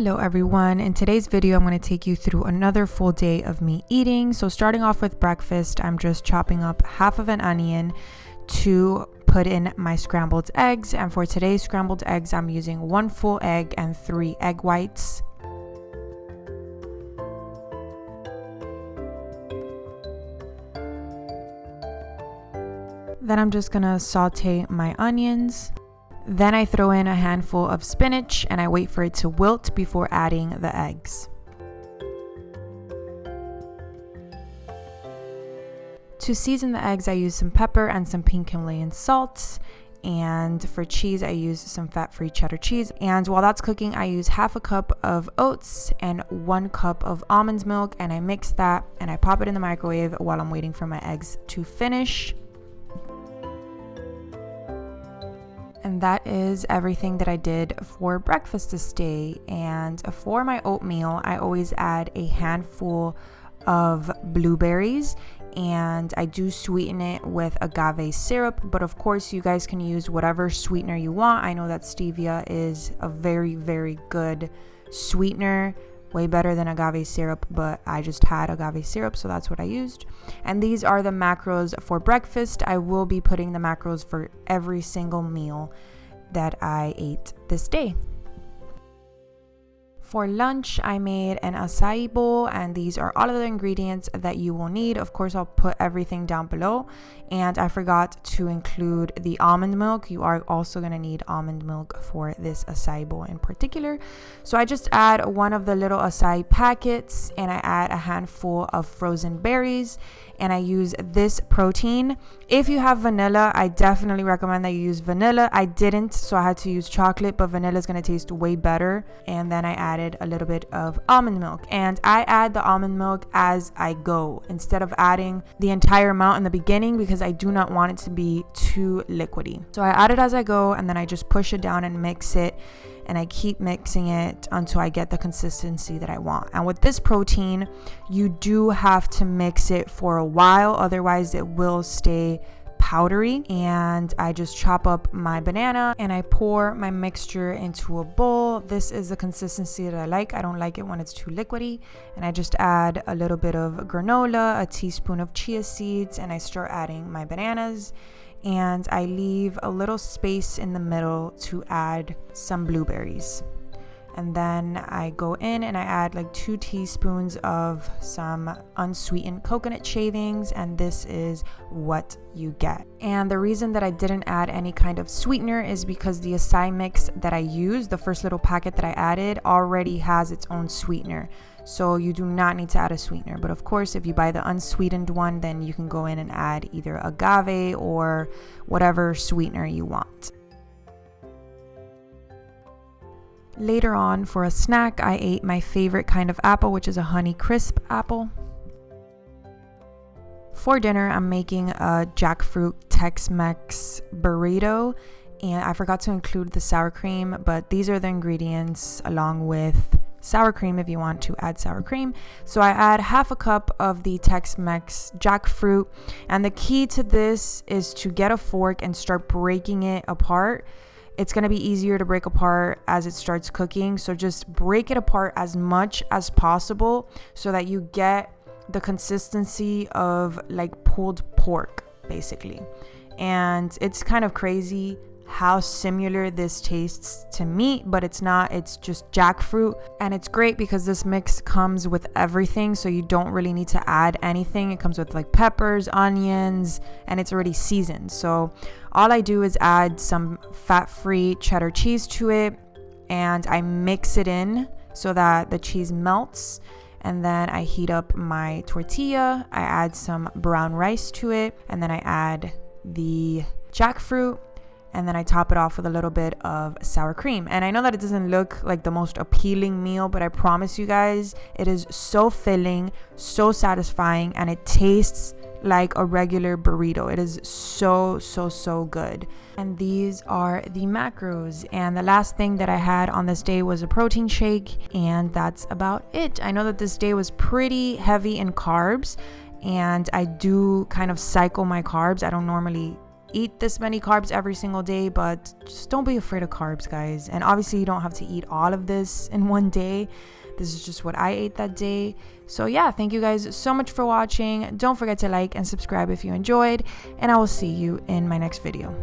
Hello everyone, in today's video I'm going to take you through another full day of me eating. So starting off with breakfast, I'm just chopping up half of an onion to put in my scrambled eggs, and for today's scrambled eggs I'm using 1 full egg and 3 egg whites. Then I'm just gonna saute my onions. Then I throw in a handful of spinach and I wait for it to wilt before adding the eggs. To season the eggs, I use some pepper and some pink Himalayan salt. And for cheese, I use some fat-free cheddar cheese. And while that's cooking, I use half a cup of oats and 1 cup of almond milk, and I mix that and I pop it in the microwave while I'm waiting for my eggs to finish. And that is everything that I did for breakfast this day. And for my oatmeal, I always add a handful of blueberries, and I do sweeten it with agave syrup, but of course you guys can use whatever sweetener you want. I know that stevia is a very, very good sweetener, way better than agave syrup, but I just had agave syrup, so that's what I used. And these are the macros for breakfast. I will be putting the macros for every single meal that I ate this day. For lunch, I made an acai bowl, and these are all of the ingredients that you will need. Of course, I'll put everything down below, and I forgot to include the almond milk. You are also going to need almond milk for this acai bowl in particular. So I just add 1 of the little acai packets, and I add a handful of frozen berries, and I use this protein. If you have vanilla, I definitely recommend that you use vanilla. I didn't, so I had to use chocolate, but vanilla is going to taste way better. And then I added a little bit of almond milk, and I add the almond milk as I go instead of adding the entire amount in the beginning, because I do not want it to be too liquidy. So I add it as I go, and then I just push it down and mix it, and I keep mixing it until I get the consistency that I want. And with this protein, you do have to mix it for a while, otherwise it will stay powdery. And I just chop up my banana and I pour my mixture into a bowl. This is the consistency that I like. I don't like it when it's too liquidy. And I just add a little bit of granola, a teaspoon of chia seeds, and I start adding my bananas. And I leave a little space in the middle to add some blueberries. And then I go in and I add like 2 teaspoons of some unsweetened coconut shavings, and this is what you get. And the reason that I didn't add any kind of sweetener is because the acai mix that I used, the first little packet that I added, already has its own sweetener. So you do not need to add a sweetener. But of course, if you buy the unsweetened one, then you can go in and add either agave or whatever sweetener you want. Later on, for a snack, I ate my favorite kind of apple, which is a honey crisp apple. For dinner, I'm making a jackfruit Tex-Mex burrito, and I forgot to include the sour cream, but these are the ingredients along with sour cream if you want to add sour cream. So I add half a cup of the Tex-Mex jackfruit, and the key to this is to get a fork and start breaking it apart. It's going to be easier to break apart as it starts cooking, so just break it apart as much as possible so that you get the consistency of like pulled pork basically. And it's kind of crazy how similar this tastes to meat, but it's not. It's just jackfruit, and it's great because this mix comes with everything, so you don't really need to add anything. It comes with like peppers, onions, and it's already seasoned. So all I do is add some fat-free cheddar cheese to it, and I mix it in so that the cheese melts. And then I heat up my tortilla, I add some brown rice to it, and then I add the jackfruit, and then I top it off with a little bit of sour cream. And I know that it doesn't look like the most appealing meal, but I promise you guys, it is so filling, so satisfying, and it tastes like a regular burrito. It is so good. And these are the macros. And the last thing that I had on this day was a protein shake, and that's about it. I know that this day was pretty heavy in carbs, and I do kind of cycle my carbs. I don't normally eat this many carbs every single day, but just don't be afraid of carbs, guys. And obviously you don't have to eat all of this in one day. This is just what I ate that day. So yeah, thank you guys so much for watching. Don't forget to like and subscribe if you enjoyed, and I will see you in my next video.